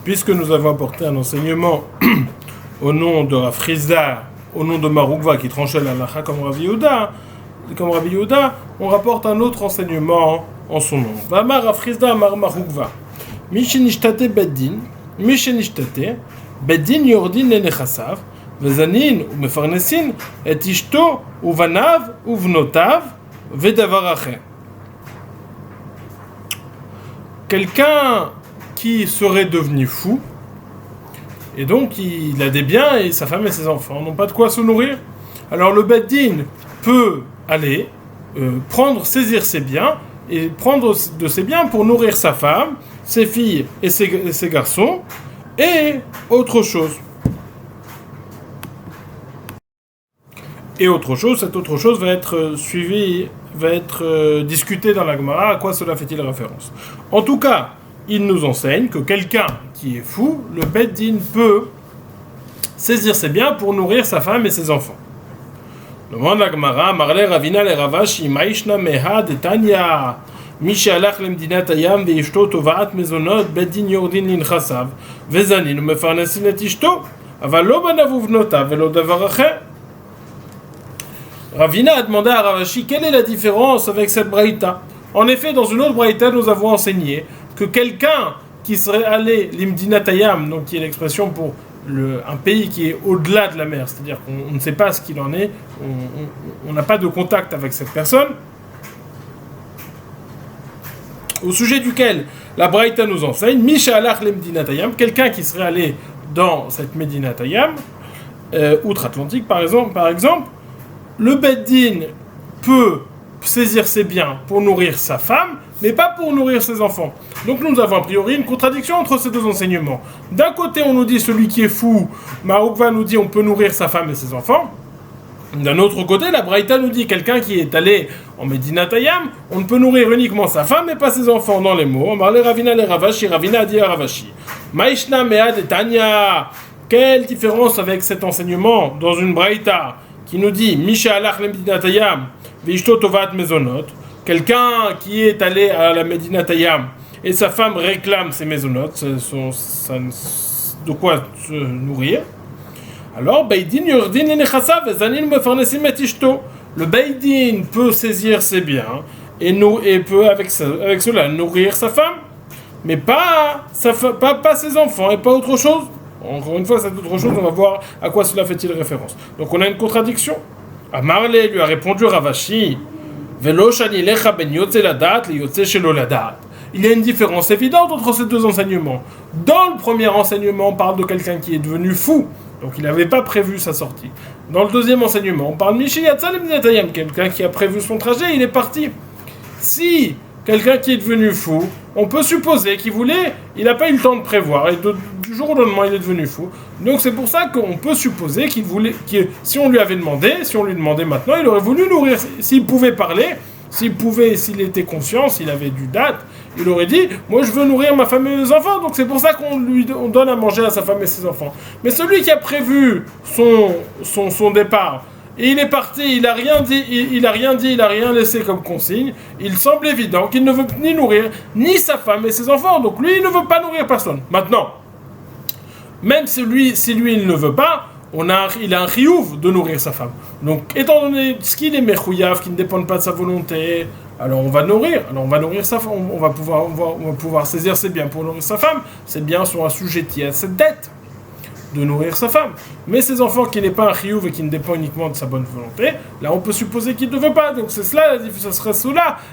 puisque nous avons apporté un enseignement au nom de Rav Chizda, au nom de Marukva qui tranchait la halakha comme Rav Yehuda, on rapporte un autre enseignement en son nom. Vamar Rav Chizda Amar Marukva. Mishenishtate beddin, beddin yordin lenechasav, vezanin ou mefarnesin, et ishto ou vanav ou vnotav, vedavar acher. Quelqu'un qui serait devenu fou, et donc il a des biens et sa femme et ses enfants n'ont pas de quoi se nourrir. Alors le beddin peut aller saisir ses biens et prendre de ses biens pour nourrir sa femme, ses filles et ses garçons et autre chose. Et cette autre chose va être suivie, va être discutée dans la Gemara. À quoi cela fait-il référence? En tout cas, il nous enseigne que quelqu'un qui est fou, le beddin peut saisir ses biens pour nourrir sa femme et ses enfants. Demande la Gemara, Marle Ravina le Ravashi, Maishna Meha de Tanya, Mishalach lemdinat ayam veishto tovat mezonot beddin yordin linchasav, vezanin mefarnesin et ishto, aval lo banavu vnotav velo davar acher. Ravina a demandé à Ravashi quelle est la différence avec cette braïta. En effet, dans une autre braïta, nous avons enseigné que quelqu'un qui serait allé l'imdinat ayam, donc qui est l'expression pour un pays qui est au-delà de la mer, c'est-à-dire qu'on ne sait pas ce qu'il en est, on n'a pas de contact avec cette personne, au sujet duquel la braïta nous enseigne, Mishalach l'imdinat ayam, quelqu'un qui serait allé dans cette Medinat ayam, outre-Atlantique par exemple, le beddin peut saisir ses biens pour nourrir sa femme, mais pas pour nourrir ses enfants. Donc nous avons a priori une contradiction entre ces deux enseignements. D'un côté, on nous dit celui qui est fou, Marukva nous dit on peut nourrir sa femme et ses enfants. D'un autre côté, la Braïta nous dit quelqu'un qui est allé en Medinat ayam, on ne peut nourrir uniquement sa femme et pas ses enfants. Dans les mots, Marle Ravina le Ravashi, Ravina a dit à Ravashi, Maishna Mea de Tanya. Quelle différence avec cet enseignement dans une Braïta qui nous dit Misha alach le Medinat ayam, veishto tovat mezonot, quelqu'un qui est allé à la Medinat ayam et sa femme réclame ses mezonot, de quoi se nourrir. Alors, beidin yordin lenechasav vezanin mefarnesim et ishto. Le beidin peut saisir ses biens et peut avec cela nourrir sa femme, mais pas ses enfants et pas autre chose. Encore une fois, cette autre chose, on va voir à quoi cela fait-il référence. Donc on a une contradiction. Amarle lui a répondu Ravashi, Velo shani lecha ben yotze ladat le yotze shelo ladat. Il y a une différence évidente entre ces deux enseignements. Dans le premier enseignement, on parle de quelqu'un qui est devenu fou, donc il n'avait pas prévu sa sortie. Dans le deuxième enseignement, on parle de Mishi Yatzal Ibn, quelqu'un qui a prévu son trajet, il est parti. Si quelqu'un qui est devenu fou, on peut supposer il n'a pas eu le temps de prévoir, et du jour au lendemain, il est devenu fou. Donc c'est pour ça qu'on peut supposer si on lui demandait maintenant, il aurait voulu nourrir, s'il pouvait parler, s'il était conscient, s'il avait du date, il aurait dit, moi je veux nourrir ma femme et mes enfants, donc c'est pour ça on donne à manger à sa femme et ses enfants. Mais celui qui a prévu son départ, et il est parti, il a rien dit, il a rien laissé comme consigne, il semble évident qu'il ne veut ni nourrir ni sa femme et ses enfants, donc lui il ne veut pas nourrir personne. Maintenant, même si lui il ne veut pas, il a un chiyuv de nourrir sa femme. Donc, étant donné ce qu'il est mechouyav, qui ne dépend pas de sa volonté, alors on va nourrir sa femme, on va pouvoir saisir ses biens pour nourrir sa femme. Ses biens sont assujettis à cette dette de nourrir sa femme. Mais ses enfants qui n'est pas un chiyuv et qui ne dépend uniquement de sa bonne volonté, là on peut supposer qu'il ne veut pas. Donc ce serait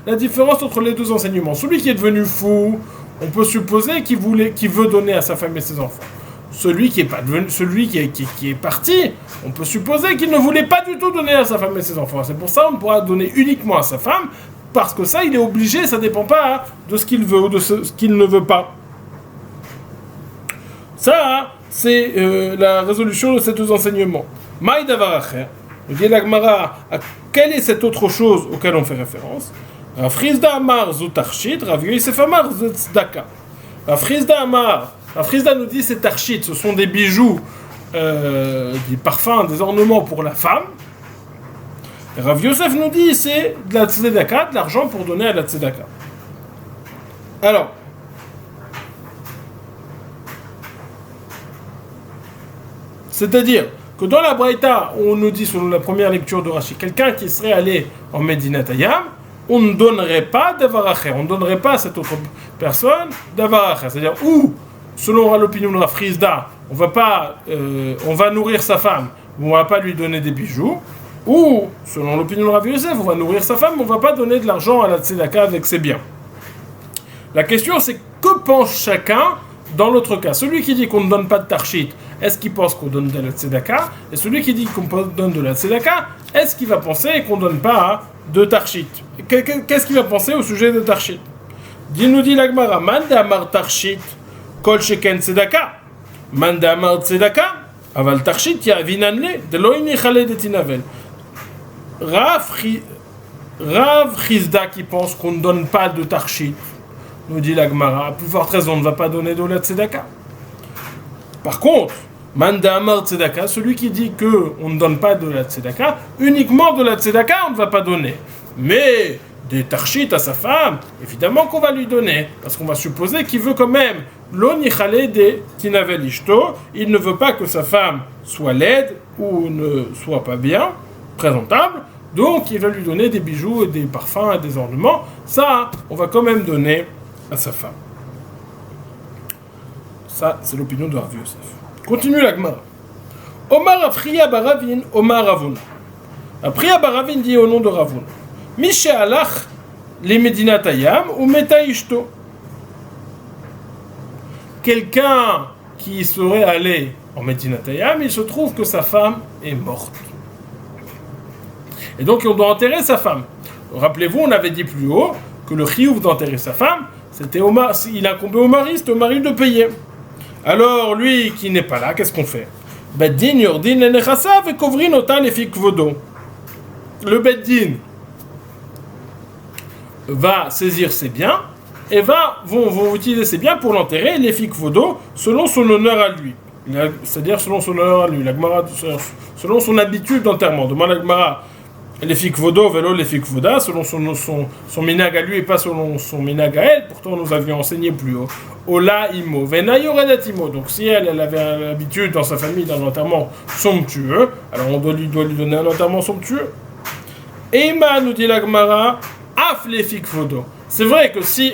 la différence entre les deux enseignements. Celui qui est devenu fou, on peut supposer qu'il veut donner à sa femme et ses enfants. Celui qui est parti, on peut supposer qu'il ne voulait pas du tout donner à sa femme et ses enfants. C'est pour ça qu'on pourra donner uniquement à sa femme, parce que ça, il est obligé, ça ne dépend pas de ce qu'il veut ou de ce qu'il ne veut pas. Ça, c'est la résolution de ces deux enseignements. Maï davar acher, dit la Gemara, quelle est cette autre chose auquel on fait référence? Rav Chizda amar zu tarshit, Rav Yosef amar zu tzedaka. Rav Chizda nous dit c'est tarshit, ce sont des bijoux, des parfums, des ornements pour la femme. Et Rav Yosef nous dit c'est de la tzedaka, de l'argent pour donner à la tzedaka. Alors, C'est-à-dire que dans la Braïta, on nous dit, selon la première lecture de Rashi, quelqu'un qui serait allé en Medinat Hayam, on ne donnerait pas d'avaracher, on ne donnerait pas à cette autre personne d'avaracher. C'est-à-dire, ou, selon l'opinion de Rav Chizda, on va nourrir sa femme, mais on ne va pas lui donner des bijoux, ou, selon l'opinion de Rav Yosef, on va nourrir sa femme, mais on ne va pas donner de l'argent à la tzedaka avec ses biens. La question, c'est que pense chacun dans l'autre cas. Celui qui dit qu'on ne donne pas de tarchit, est-ce qu'il pense qu'on donne de la tzedaka? Et celui qui dit qu'on donne de la tzedaka, est-ce qu'il va penser qu'on ne donne pas de tarchit? Qu'est-ce qu'il va penser au sujet de tarchit? Nous dit l'Agmara, man d'amar tarchit, kol sheken tzedaka, man d'amar tzedaka, aval tarchit yavinanle, de loini chale de tinavel. Rav Chizda qui pense qu'on ne donne pas de tarchit, nous dit l'Agmara, à plus forte raison, on ne va pas donner de la tzedaka. Par contre, Manda Amar Tzedaka, celui qui dit qu'on ne donne pas de la tzedaka, uniquement de la tzedaka, on ne va pas donner. Mais des tarchit à sa femme, évidemment qu'on va lui donner, parce qu'on va supposer qu'il veut quand même l'onichale de tinavel ishto, il ne veut pas que sa femme soit laide ou ne soit pas bien, présentable, donc il va lui donner des bijoux, et des parfums et des ornements. Ça, on va quand même donner à sa femme. Ça, c'est l'opinion de Rav Yosef. Continue la Gemara. Omar Afriya Baravin, Omar Ravuna. Afriya Baravin dit au nom de Ravuna. Mishe alach les Medinat Hayam ou Meta Ishto. Quelqu'un qui serait allé en Medinat Hayam, il se trouve que sa femme est morte. Et donc on doit enterrer sa femme. Rappelez-vous, on avait dit plus haut que le chiyuv d'enterrer sa femme, il incombait au mari, c'était au mari de payer. Alors lui qui n'est pas là, qu'est-ce qu'on fait? Beddin yordin lenechasav et kovrin ota lefi kvodo. Le Beddin va saisir ses biens et vont utiliser ses biens pour l'enterrer, lefi kvodo, selon son honneur à lui. C'est-à-dire selon son honneur à lui. La Gemara, selon son habitude d'enterrement. Demande la Gemara. Les fikvodo, vélo, les fikvoda, selon son minag à lui et pas selon son minag à elle. Pourtant, nous avions enseigné plus haut. Ola imo, vena yoredat imo. Donc, si elle avait l'habitude dans sa famille d'un enterrement somptueux, alors on doit lui donner un enterrement somptueux. Ema, nous dit la Gemara, af les fikvodo. C'est vrai que si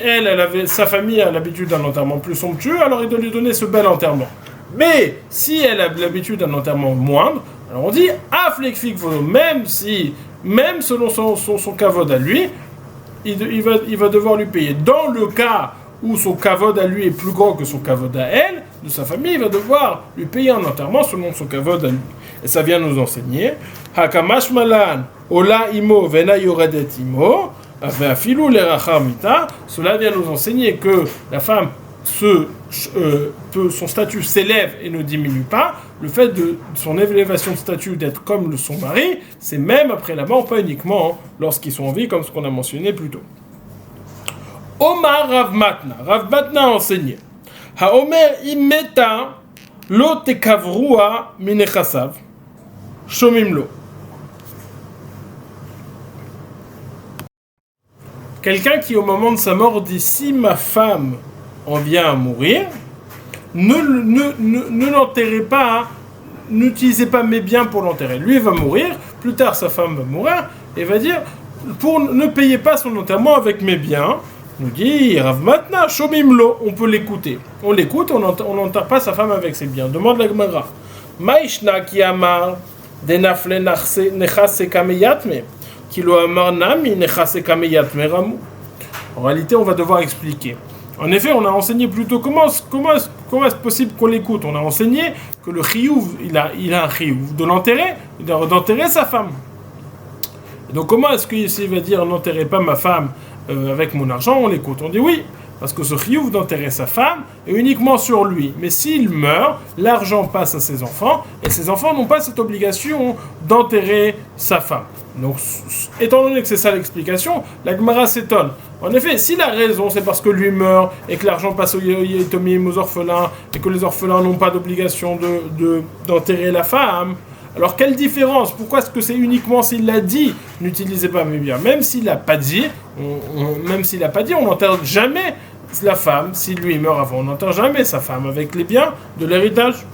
sa famille a l'habitude d'un enterrement plus somptueux, alors il doit lui donner ce bel enterrement. Mais si elle a l'habitude d'un enterrement moindre, alors on dit af les fikvodo, même selon son kavod à lui, il va devoir lui payer. Dans le cas où son kavod à lui est plus grand que son kavod à elle, de sa famille, il va devoir lui payer un enterrement selon son kavod à lui. Et ça vient nous enseigner Hakamash malan, ola imo, vena yoredet imo, afilou lerachar mita. Cela vient nous enseigner que la femme, son statut s'élève et ne diminue pas. Le fait de son élévation de statut d'être comme son mari, c'est même après la mort, pas uniquement lorsqu'ils sont en vie, comme ce qu'on a mentionné plus tôt. Omar Rav Matna. Rav Matna a enseigné. Haomer imeta lo tekavrua minechasav shomim lo. Quelqu'un qui au moment de sa mort dit si ma femme en vient à mourir, ne l'enterrez pas, n'utilisez pas mes biens pour l'enterrer. Lui va mourir, plus tard sa femme va mourir, et va dire, ne payez pas son enterrement avec mes biens. Nous dit Rav Matna, Shomimlo, on peut l'écouter. On l'écoute, on n'enterre pas sa femme avec ses biens. Demande la Gemara. Maishna ki amar denafle nechase kameyatme, kilo amar nami nechase kameyatme ramu. En réalité, on va devoir expliquer. En effet, on a enseigné plutôt comment est-ce possible qu'on l'écoute. On a enseigné que le chiyuv, il a un chiyuv de l'enterrer, d'enterrer sa femme. Et donc comment est-ce qu'il va dire n'enterrez pas ma femme avec mon argent? On l'écoute. On dit oui, parce que ce chiyuv d'enterrer sa femme est uniquement sur lui. Mais s'il meurt, l'argent passe à ses enfants, et ses enfants n'ont pas cette obligation d'enterrer sa femme. Donc, étant donné que c'est ça l'explication, la Gemara s'étonne. En effet, si la raison c'est parce que lui meurt et que l'argent passe aux yétomim, aux orphelins, et que les orphelins n'ont pas d'obligation d'enterrer la femme, alors quelle différence? Pourquoi est-ce que c'est uniquement s'il l'a dit, n'utilisez pas mes biens? Même s'il l'a pas dit, on n'enterre jamais la femme. Si lui meurt avant, on n'enterre jamais sa femme avec les biens de l'héritage.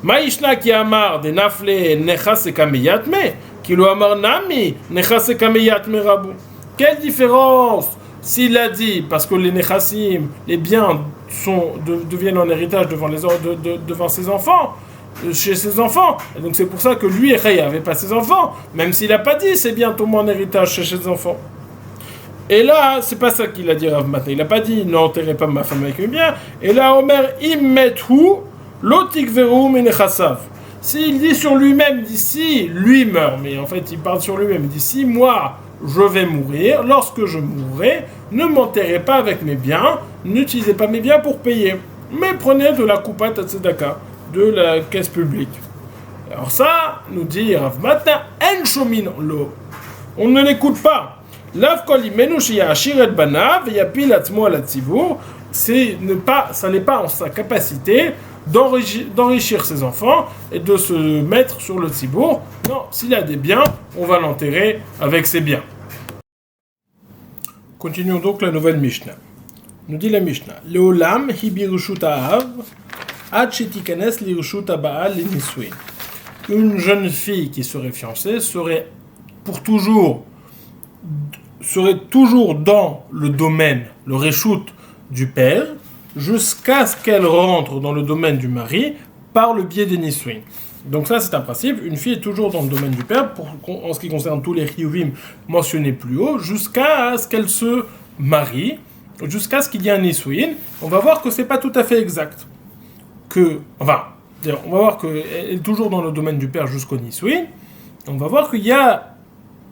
Maïshna qui amar de nafle nechase kameyatme, qui lo amar nami nechase kameyatme rabu. Quelle différence s'il a dit, parce que les nechassim, les biens deviennent en héritage devant ses enfants, chez ses enfants. Et donc c'est pour ça que lui, Echei, n'avait pas ses enfants, même s'il n'a pas dit c'est bientôt mon héritage chez ses enfants. Et là, c'est pas ça qu'il a dit Rav Matna. Il n'a pas dit n'enterrez pas ma femme avec mes biens. Et là, Omer, immethu, lotik veru menechasav. S'il dit sur lui-même, d'ici, lui meurt, mais en fait, il parle sur lui-même. Il dit si moi, je vais mourir, lorsque je mourrai, ne m'enterrez pas avec mes biens, n'utilisez pas mes biens pour payer, mais prenez de la coupa tzedaka, de la caisse publique. Alors ça, nous dit Rav Matna, en shomin lo. On ne l'écoute pas. Lav kol imenu sheyashir et banav yapil atzmo al hatzivur. Ça n'est pas en sa capacité d'enrichir ses enfants et de se mettre sur le tzibour. Non, s'il a des biens, on va l'enterrer avec ses biens. Continuons donc la nouvelle Mishnah. Nous dit la Mishnah, Leolam hi birshut ha'av ad shetikanes lirshut ha'ba'al linisouin. Une jeune fille qui serait fiancée serait toujours dans le domaine, le reshout du père, jusqu'à ce qu'elle rentre dans le domaine du mari par le biais des nisouin. Donc ça, c'est un principe. Une fille est toujours dans le domaine du père, en ce qui concerne tous les chiyuvim mentionnés plus haut, jusqu'à ce qu'elle se marie, jusqu'à ce qu'il y ait un nisouin. On va voir que c'est pas tout à fait exact. On va voir qu'elle est toujours dans le domaine du père jusqu'au nisouin. On va voir qu'il y a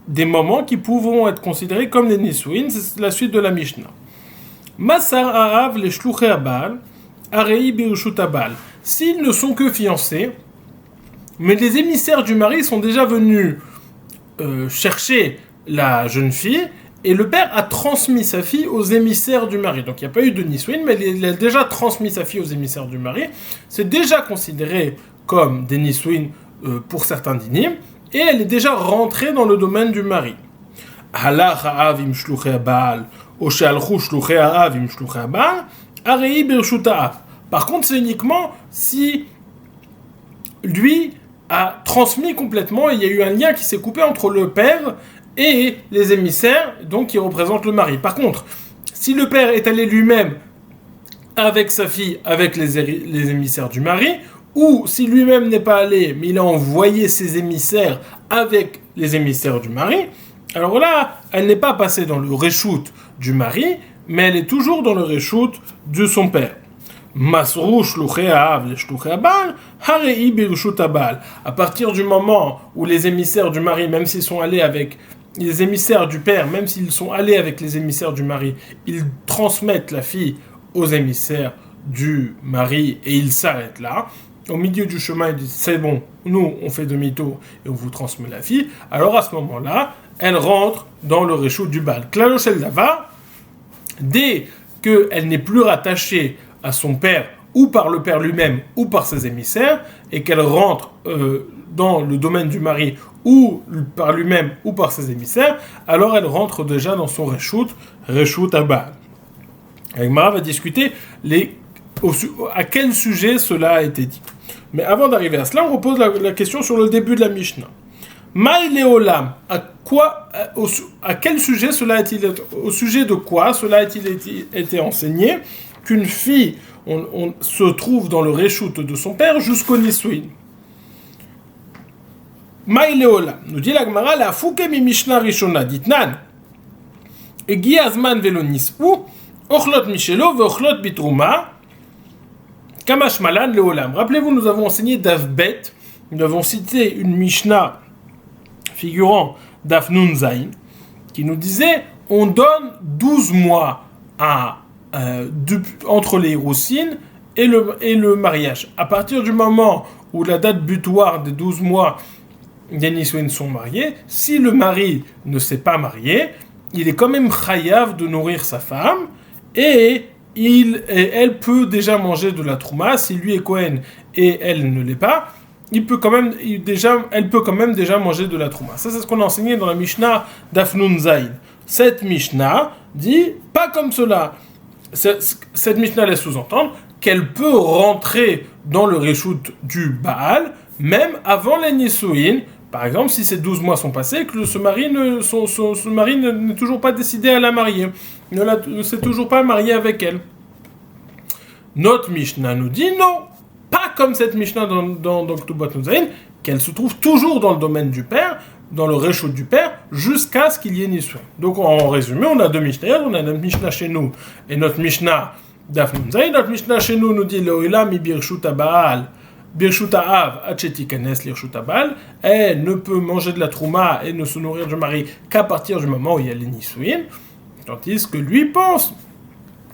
des moments qui pourront être considérés comme des nisouin. C'est la suite de la Mishnah. Masar ha'av le shluchei ha'ba'al, arei birshut ha'ba'al. S'ils ne sont que fiancés, mais les émissaires du mari sont déjà venus chercher la jeune fille, et le père a transmis sa fille aux émissaires du mari. Donc il n'y a pas eu de nisouin, mais il a déjà transmis sa fille aux émissaires du mari. C'est déjà considéré comme des nisouin pour certains dinim, et elle est déjà rentrée dans le domaine du mari. Halach ha'av im shluchei ha'ba'al, o she'alchu shluchei ha'av im shluchei ha'ba'al, arei birshut ha'av. Par contre, c'est uniquement si lui a transmis complètement, et il y a eu un lien qui s'est coupé entre le père et les émissaires, donc qui représentent le mari. Par contre, si le père est allé lui-même avec sa fille, avec les émissaires du mari, ou si lui-même n'est pas allé, mais il a envoyé ses émissaires avec les émissaires du mari, alors là, elle n'est pas passée dans le reshout du mari, mais elle est toujours dans le reshout de son père. Masrou shluchei ha'av le shluchei ha'ba'al, harei birshut ha'ba'al. À partir du moment où les émissaires du mari, même s'ils sont allés avec les émissaires du père, même s'ils sont allés avec les émissaires du mari, ils transmettent la fille aux émissaires du mari et ils s'arrêtent là. Au milieu du chemin, ils disent c'est bon, nous on fait demi-tour et on vous transmet la fille. Alors à ce moment-là, elle rentre dans le reshout du bal. Klalo shel davar, dès qu'elle n'est plus rattachée à son père, ou par le père lui-même, ou par ses émissaires, et qu'elle rentre dans le domaine du mari, ou par lui-même, ou par ses émissaires, alors elle rentre déjà dans son reshout ha'ba'al. Agmara va discuter à quel sujet cela a été dit. Mais avant d'arriver à cela, on repose la question sur le début de la Mishnah. Maï leolam, à quel sujet cela a-t-il, au sujet de quoi cela a-t-il été enseigné qu'une fille on se trouve dans le reshout de son père jusqu'au nisouin. Maï leolam, nous dit la Gemara, la fouke mi Mishnah rishona ditnan, egi azman velo nisou, ochlot michelo veochlot bitrouma, kamash malan leolam. Rappelez-vous, nous avons enseigné Daf Bet, nous avons cité une Mishnah figurant Daf Nun Zayin, qui nous disait on donne 12 mois entre les roussines et le mariage. À partir du moment où la date butoir des 12 mois des nisouin sont mariés, si le mari ne s'est pas marié, il est quand même chayav de nourrir sa femme et elle peut déjà manger de la trouma. Si lui est Kohen et elle ne l'est pas, elle peut quand même déjà manger de la trouma. Ça, c'est ce qu'on a enseigné dans la Mishnah d'Af Nun Zayin. Cette Mishnah dit pas comme cela. cette Mishnah laisse sous-entendre qu'elle peut rentrer dans le reshoot du Baal, même avant les Nisuin. Par exemple, si ces 12 mois sont passés, que ce mari n'est toujours pas décidé à la marier, ne s'est toujours pas marié avec elle. Notre Mishnah nous dit non, pas comme cette Mishnah dans Ktubot Nuzayin, qu'elle se trouve toujours dans le domaine du père, dans le reshoot du père, jusqu'à ce qu'il y ait Nisuin. Donc en résumé, on a deux Mishnah, on a notre Mishnah chez nous et notre Mishnah d'Af Nuzayin. Notre Mishnah chez nous dit Le'olam mi birshut Baal. Birshut Av, Acheti Kanes, Lirshut Baal, elle ne peut manger de la trouma et ne se nourrir du mari qu'à partir du moment où il y a les Nisuin, tandis que lui pense,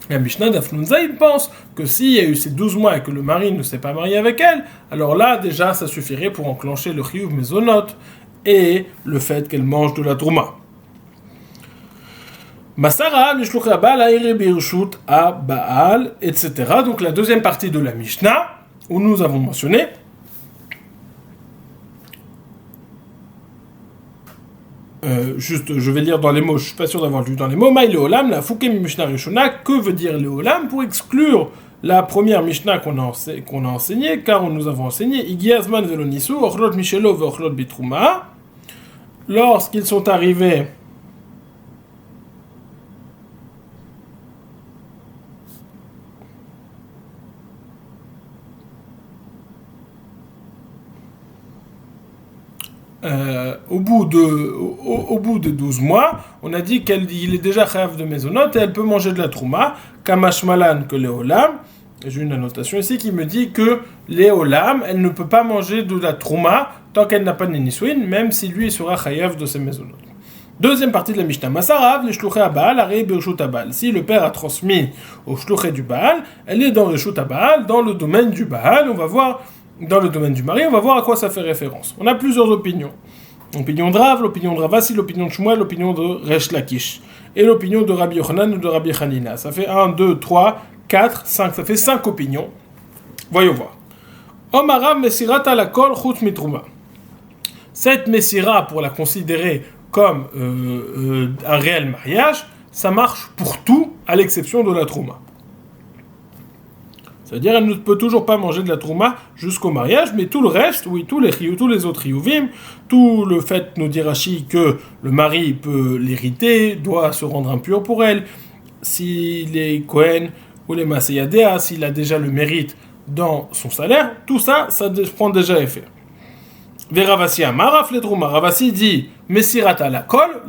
la Mishnah d'Afnun Zaïd pense que s'il y a eu ces 12 mois et que le mari ne s'est pas marié avec elle, alors là déjà ça suffirait pour enclencher le Chiyuv Mezonot et le fait qu'elle mange de la trouma. Masara, Mishluch Baal, Aire Birshut Baal, etc. Donc la deuxième partie de la Mishnah, où nous avons mentionné je vais lire dans les mots, je suis pas sûr d'avoir lu dans les mots. Maï Leolam, la Foukem Mishnah Rishona, que veut dire Leolam pour exclure la première Mishnah qu'on a enseignée, car nous avons enseigné Igiazman Velonisu, Ochlot Michelo, Ochlot Bitrouma. Lorsqu'ils sont arrivés au bout de 12 mois, on a dit qu'il est déjà chayav de mezonot et elle peut manger de la trouma, kamash malan que léolam. J'ai une annotation ici qui me dit que léolam, elle ne peut pas manger de la trouma tant qu'elle n'a pas de nisuin, même si lui sera chayav de ses mezonot. Deuxième partie de la Mishnah, Masarav, les shluché à Baal, arei birshut Baal. Si le père a transmis au shluché du Baal, elle est dans le shut Baal, dans le domaine du Baal, on va voir. Dans le domaine du mari, on va voir à quoi ça fait référence. On a plusieurs opinions. L'opinion de Rav, l'opinion de Ravasi, l'opinion de Shmuel, l'opinion de Resh Lakish. Et l'opinion de Rabbi Yochanan ou de Rabbi Hanina. Ça fait 1, 2, 3, 4, 5. Ça fait 5 opinions. Voyons voir. Omara Mesirat alakol chut mitrouma. Cette Messira, pour la considérer comme un réel mariage, ça marche pour tout, à l'exception de la trouma. C'est-à-dire elle ne peut toujours pas manger de la trouma jusqu'au mariage, mais tout le reste, oui, tous les autres riyuvim, tout le fait, nous dit Rashi, que le mari peut l'hériter, doit se rendre impur pour elle, s'il est Kohen ou les Maseyadea, s'il a déjà le mérite dans son salaire, tout ça, ça prend déjà effet. Veravasi Amaraf le trouma. Ravasi dit Mesirata la colle,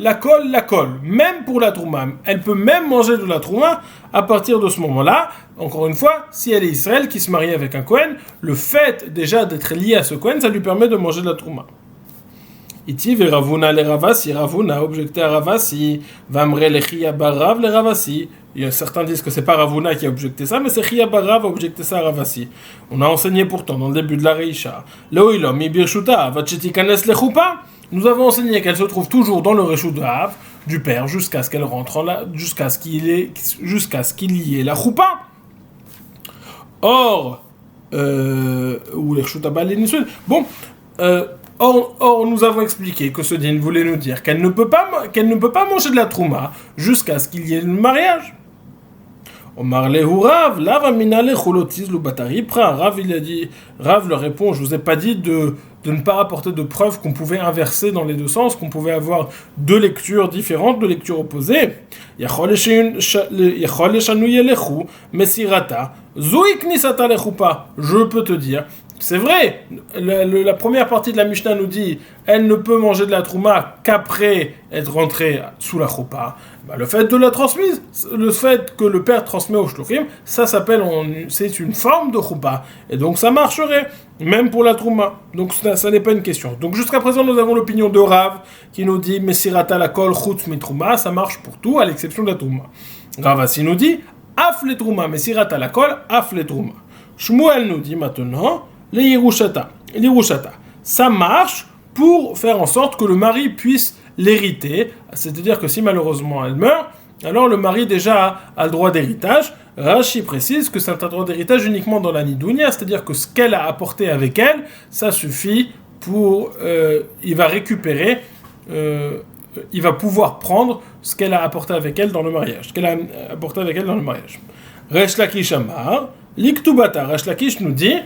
même pour la trouma. Elle peut même manger de la trouma à partir de ce moment-là. Encore une fois, si elle est Israël qui se marie avec un Kohen, le fait déjà d'être lié à ce Kohen, ça lui permet de manger de la trouma. Iti veravuna le Ravasi, Ravuna objecté à Ravasi, vamre le Chia barav le Ravasi. Certains disent que c'est pas Ravuna qui a objecté ça, mais c'est Chia barav a objecté ça à Ravasi. On a enseigné pourtant dans le début de la Reisha, Leoilom ibirchuta vachitikanes le Choupa. Nous avons enseigné qu'elle se trouve toujours dans le reshoot de Hav, du père, jusqu'à ce qu'elle rentre jusqu'à ce qu'il y ait la Choupa. Or, ou les reshoot Abal et Nisud. Bon. Or, nous avons expliqué que ce din voulait nous dire qu'elle ne peut pas manger de la trouma jusqu'à ce qu'il y ait le mariage. Omar lehu Rav, lava minale cholotiz lu batari pra. Rav, il a dit, Rav leur répond, je vous ai pas dit de ne pas apporter de preuves qu'on pouvait inverser dans les deux sens, qu'on pouvait avoir deux lectures différentes, deux lectures opposées. Yachol eshanu yelechu mesirata zui knisata lechupa. Je peux te dire. C'est vrai, la première partie de la Mishnah nous dit elle ne peut manger de la trouma qu'après être rentrée sous la choupa. Le fait de la transmise, le fait que le père transmet au shluchim, ça s'appelle, c'est une forme de choupa. Et donc ça marcherait, même pour la trouma. Donc ça n'est pas une question. Donc jusqu'à présent, nous avons l'opinion de Rav qui nous dit Mesirata la kol chutz mitrouma, ça marche pour tout, à l'exception de la trouma. Rav Assi nous dit Af le trouma, Mesirata la kol, af le trouma. Shmuel nous dit maintenant les Yerushata. Ça marche pour faire en sorte que le mari puisse l'hériter. C'est-à-dire que si malheureusement elle meurt, alors le mari déjà a le droit d'héritage. Rashi précise que c'est un droit d'héritage uniquement dans la Nidounia, c'est-à-dire que ce qu'elle a apporté avec elle, ça suffit pour... il va récupérer il va pouvoir prendre ce qu'elle a apporté avec elle dans le mariage. Resh Lakish Amar, l'Iktubata. Resh Lakish nous dit,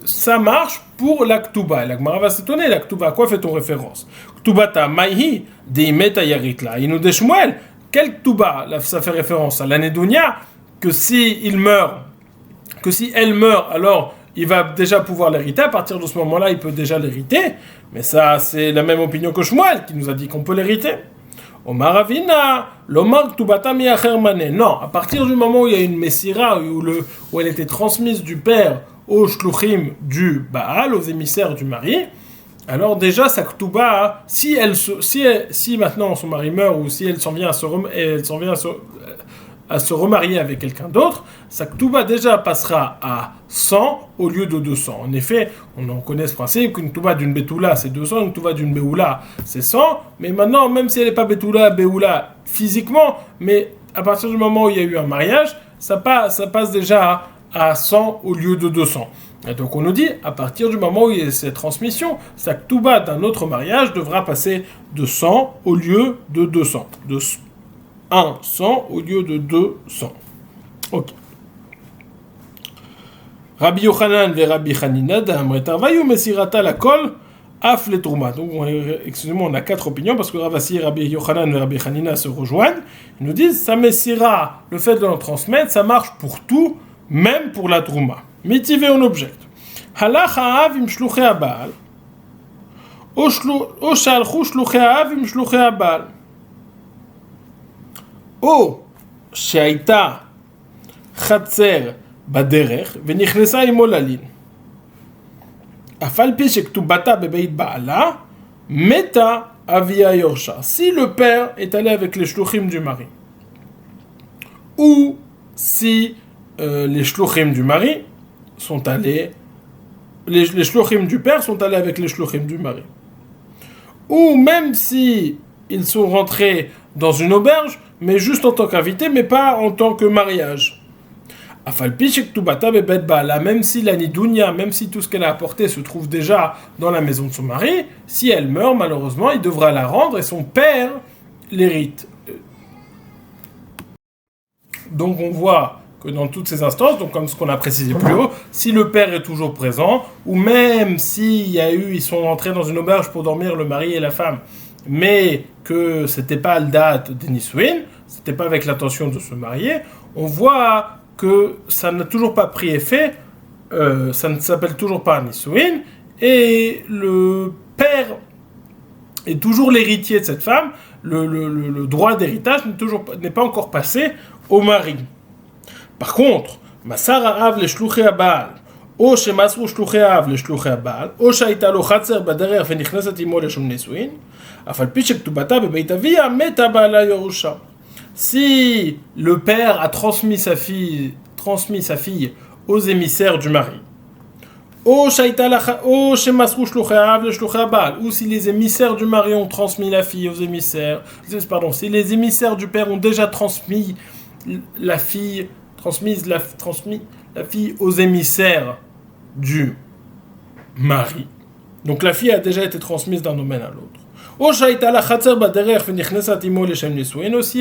ça marche pour la Ktuba. La Gemara va s'étonner, la Ktuba, à quoi fait-on référence? Ktubata Maïhi, Deimeta Yaritla. Il nous dit Shmuel, quel Ktuba? Ça fait référence à l'Anedonia, que si elle meurt, alors il va déjà pouvoir l'hériter. À partir de ce moment-là, il peut déjà l'hériter. Mais ça, c'est la même opinion que Shmuel, qui nous a dit qu'on peut l'hériter. Omar Avina, l'Omar Ktubata Miacher Mané. Non, à partir du moment où il y a une Messira, où elle était transmise du père aux Shluchim du Baal, aux émissaires du mari, alors déjà, sa Ktuba, si maintenant son mari meurt, ou si elle s'en vient à se remarier avec quelqu'un d'autre, sa Ktuba déjà passera à 100 au lieu de 200. En effet, on en connaît ce principe qu'une Ktuba d'une Betula c'est 200, une Ktuba d'une Beoula c'est 100, mais maintenant, même si elle n'est pas Beoula physiquement, mais à partir du moment où il y a eu un mariage, ça passe déjà à 100 au lieu de 200. Et donc on nous dit, à partir du moment où il y a cette transmission, sa Ktuba d'un autre mariage devra passer de 100 au lieu de 200. 100 au lieu de 200. Ok. Rabbi Yochanan et Rabbi Hanina d'Amretarvayu Mesirata la kol af le trouma. Donc, excusez-moi, on a 4 opinions parce que Ravasi, Rabbi Yochanan et Rabbi Hanina se rejoignent. Ils nous disent, ça Mesira, le fait de l'en transmettre, ça marche pour tout, même pour la trouma. Mitivé on objecte. Halach ha'av im shluchei ha'baal, o shalchu shluchei ha'av im shluchei ha'baal. או שהייתה חצר בדרך ונכנסה עמו ללין. אף על פי שכתובתה בבית בעלה, מתה אביה יורשה. Si le père est allé avec les shluchim du mari, ou si les shluchim du mari sont allés, les shluchim du père sont allés avec les shluchim du mari, ou même si ils sont rentrés dans une auberge, mais juste en tant qu'invité, mais pas en tant que mariage. Même si la nidounia, même si tout ce qu'elle a apporté se trouve déjà dans la maison de son mari, si elle meurt, malheureusement, il devra la rendre et son père l'hérite. Donc on voit que dans toutes ces instances, donc comme ce qu'on a précisé plus haut, si le père est toujours présent, ou même ils sont entrés dans une auberge pour dormir, le mari et la femme, mais que c'était pas la date des Nisouin, c'était pas avec l'intention de se marier, on voit que ça n'a toujours pas pris effet, ça ne s'appelle toujours pas un Nisouin, et le père est toujours l'héritier de cette femme, le droit d'héritage n'est pas encore passé au mari. Par contre, Masara Av le Shluchei Baal, או שמסרו שלוחי האב לשלוחי הבעל, או שהייתה לו חצר בדרך ונכנסת עמו לשום נישואין, אף על פי שכתובתה בבית אביה, מתה בעלה ירושה. Si le père a transmis sa fille aux émissaires du mari, ou si les émissaires du mari ont transmis la fille aux émissaires, si les émissaires du père ont déjà transmis la fille aux émissaires du mari. Donc la fille a déjà été transmise d'un domaine à l'autre. Aussi,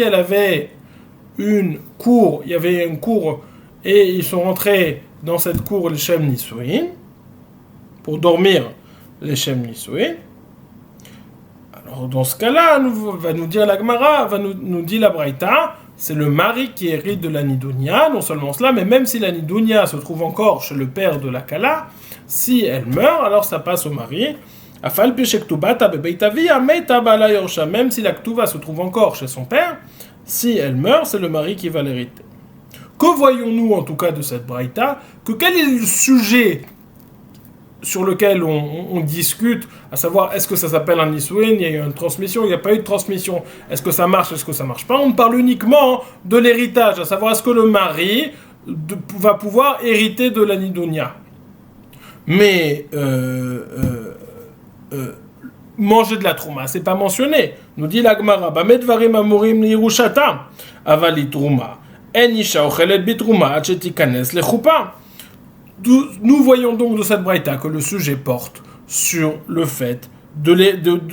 elle avait une cour, il y avait une cour, et ils sont rentrés dans cette cour, les Shem Nisouin, pour dormir les Shem Nisouin. Alors dans ce cas-là, va nous dire la Gemara, nous dit la Braïta, c'est le mari qui hérite de la Nidounia, non seulement cela, mais même si la Nidounia se trouve encore chez le père de la Kala, si elle meurt, alors ça passe au mari. Même si la Ktuva se trouve encore chez son père, si elle meurt, c'est le mari qui va l'hériter. Que voyons-nous en tout cas de cette Braïta? Que quel est le sujet sur lequel on discute, à savoir est-ce que ça s'appelle un Nisouin, il y a eu une transmission, il n'y a pas eu de transmission, est-ce que ça marche, est-ce que ça marche pas? On parle uniquement de l'héritage, à savoir est-ce que le mari va pouvoir hériter de la Nidounia. Mais manger de la trouma, c'est pas mentionné. Nous dit la Gemara, Bamedvarim amurim lirushata, avali trouma, en isha ochelet bitrouma, achetikanes le choupa. Nous voyons donc de cette braïta que le sujet porte sur le fait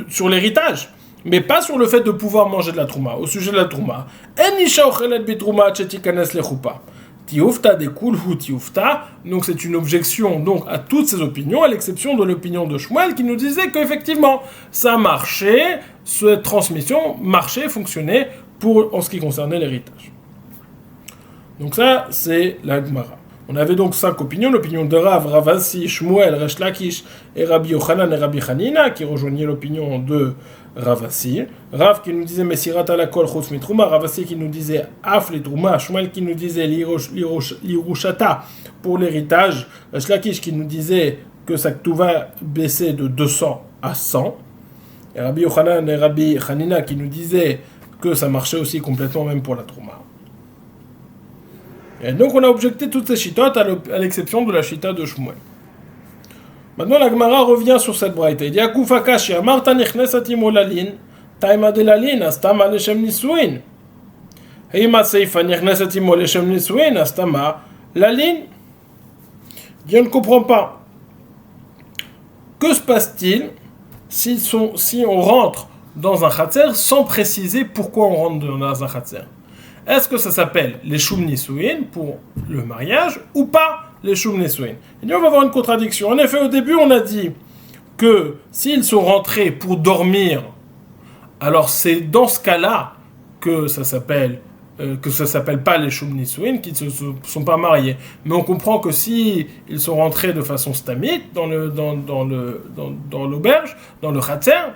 sur l'héritage. mais pas sur le fait de pouvoir manger de la trouma. Au sujet de la trouma, en isha ochelet bitrouma tikanes lechupa. Tiufta de kulhu tiufta, donc c'est une objection donc à toutes ces opinions, à l'exception de l'opinion de Shmuel qui nous disait qu'effectivement ça marchait, cette transmission marchait, fonctionnait en ce qui concernait l'héritage. Donc ça c'est la Gemara. On avait donc 5 opinions, l'opinion de Rav, Ravasi, Shmuel, Resh Lakish et Rabbi Yochanan et Rabbi Hanina qui rejoignaient l'opinion de Ravasi. Rav qui nous disait Mesirat ala kol chutz mitrouma, Ravasi qui nous disait Af le trouma, Shmuel qui nous disait Lirushata pour l'héritage, Resh Lakish qui nous disait que sa ktuva baissait de 200 à 100, et Rabbi Yochanan et Rabbi Hanina qui nous disaient que ça marchait aussi complètement même pour la trouma. Et donc on a objecté toutes ces chitotes à l'exception de la chita de Shmuel. Maintenant la Gemara revient sur cette braïta. Il dit Akufa kashi amarta nichnesati molalin taima de lalin astama leshem nisuin. Heima seifa nichnesati mo leshem nisuin astama lalin. Je ne comprends pas. Que se passe-t-il si on rentre dans un khatser sans préciser pourquoi on rentre dans un khatser? Est-ce que ça s'appelle les Shum Nisuin pour le mariage ou pas les Shum Nisuin? Et on va avoir une contradiction. En effet, au début, on a dit que s'ils sont rentrés pour dormir, alors c'est dans ce cas-là que ça s'appelle pas les Shum Nisuin, qui ne se sont pas mariés. Mais on comprend que si ils sont rentrés de façon stamite dans l'auberge, dans le khatser,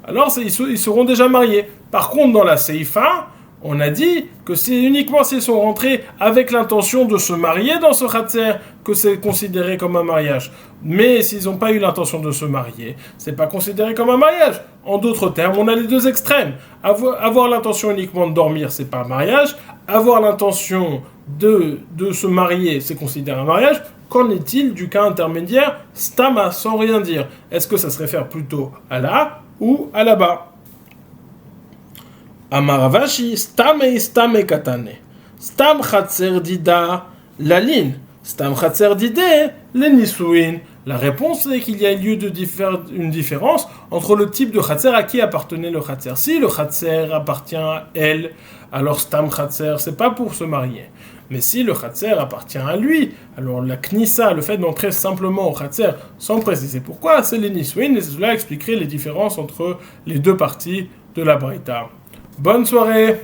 alors ils seront déjà mariés. Par contre, dans la Seifa, on a dit que c'est uniquement s'ils sont rentrés avec l'intention de se marier dans ce khatser que c'est considéré comme un mariage. Mais s'ils n'ont pas eu l'intention de se marier, c'est pas considéré comme un mariage. En d'autres termes, on a les deux extrêmes. Avoir l'intention uniquement de dormir, c'est pas un mariage. Avoir l'intention de se marier, c'est considéré un mariage. Qu'en est-il du cas intermédiaire, stama, sans rien dire? Est-ce que ça se réfère plutôt à là ou à là-bas? Amaravashi, stame katane. Stam chatser dida lalin. Stam chatser dide le nisuin. La réponse est qu'il y a lieu de une différence entre le type de khatser à qui appartenait le khatser. Si le khatser appartient à elle, alors stam khatser, c'est pas pour se marier. Mais si le khatser appartient à lui, alors la knissa, le fait d'entrer simplement au khatser sans préciser pourquoi, c'est les nisuin, et cela expliquerait les différences entre les deux parties de la braïta. Bonne soirée!